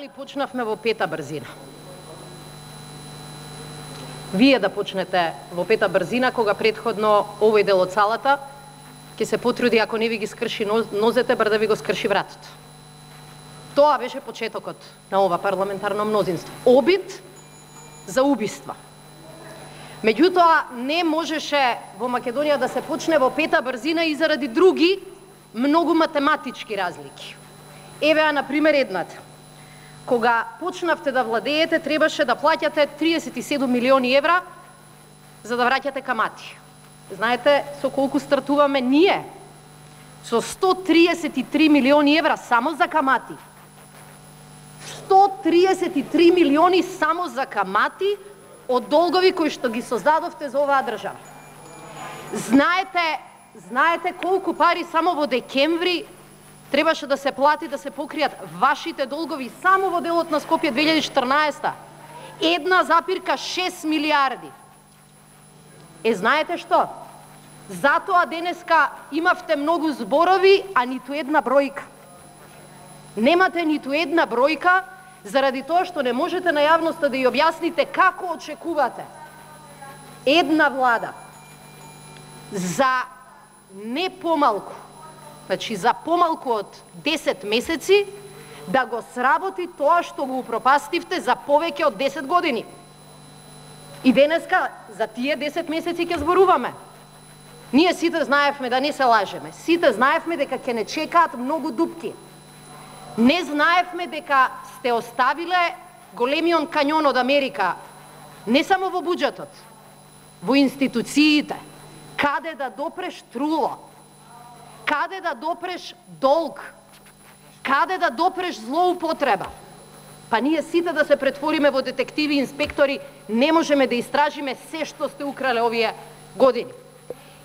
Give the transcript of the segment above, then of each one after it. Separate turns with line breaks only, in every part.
дали почнавме во пета брзина. Вие да почнете во пета брзина, кога предходно овој дел од салата ќе се потруди, ако не ви ги скрши нозете, бар да ви го скрши вратото. Тоа беше почетокот на ова парламентарно мнозинство. Обид за убиства. Меѓутоа, не можеше во Македонија да се почне во пета брзина и заради други, многу математички разлики. Еве, например, едната. Кога почнавте да владеете, требаше да плаќате 37 милиони евра за да враќате камати. Знаете со колку стартуваме ние? Со 133 милиони евра само за камати. 133 милиони само за камати од долгови кои што ги создадовте за оваа држава. Знаете колку пари само во декември требаше да се плати да се покријат вашите долгови само во делот на Скопје 2014. Една запирка 6 милиарди. Знаете што? Затоа денеска имавте многу зборови, а ниту една бројка. Немате ниту една бројка, заради тоа што не можете на јавноста да ја објасните како очекувате една влада за не помалку, значи за помалку од 10 месеци, да го сработи тоа што го упропастивте за повеќе од 10 години. И денеска за тие 10 месеци ќе зборуваме. Ние сите знаевме, да не се лажеме, сите знаевме дека ќе не чекаат многу дупки. Не знаевме дека сте оставиле големиот кањон од Америка, не само во буџетот, во институциите, каде да допреш труло, каде да допреш долг, каде да допреш злоупотреба. Па ние сите да се претвориме во детективи и инспектори, не можеме да истражиме се што сте украле овие години.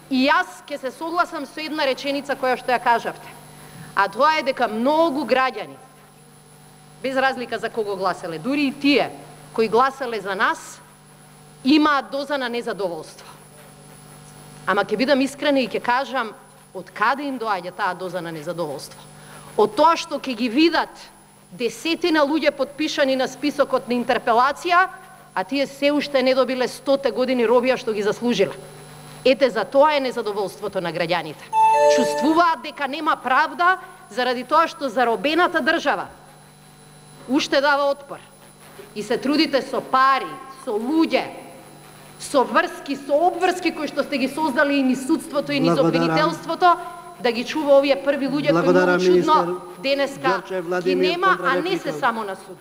И јас ќе се согласам со една реченица која што ја кажавте, а тоа е дека многу граѓани, без разлика за кого гласеле, дури и тие кои гласеле за нас, имаат доза на незадоволство. Ама ќе бидам искрена и ќе кажам од каде им доаѓа таа доза на незадоволство. Од тоа што ќе ги видат десетина луѓе потпишани на списокот на интерпелација, а тие се уште не добиле 100 години робија што ги заслужиле. Ете, за тоа е незадоволството на граѓаните. Чувствуваат дека нема правда заради тоа што заробената држава уште дава отпор. И се трудите со пари, со луѓе, со врски, со обврски кои што сте ги создали и ни судството и ни обвинителството, да ги чува овие први луѓе кои многу чудно денеска ги нема, а не се само на суд.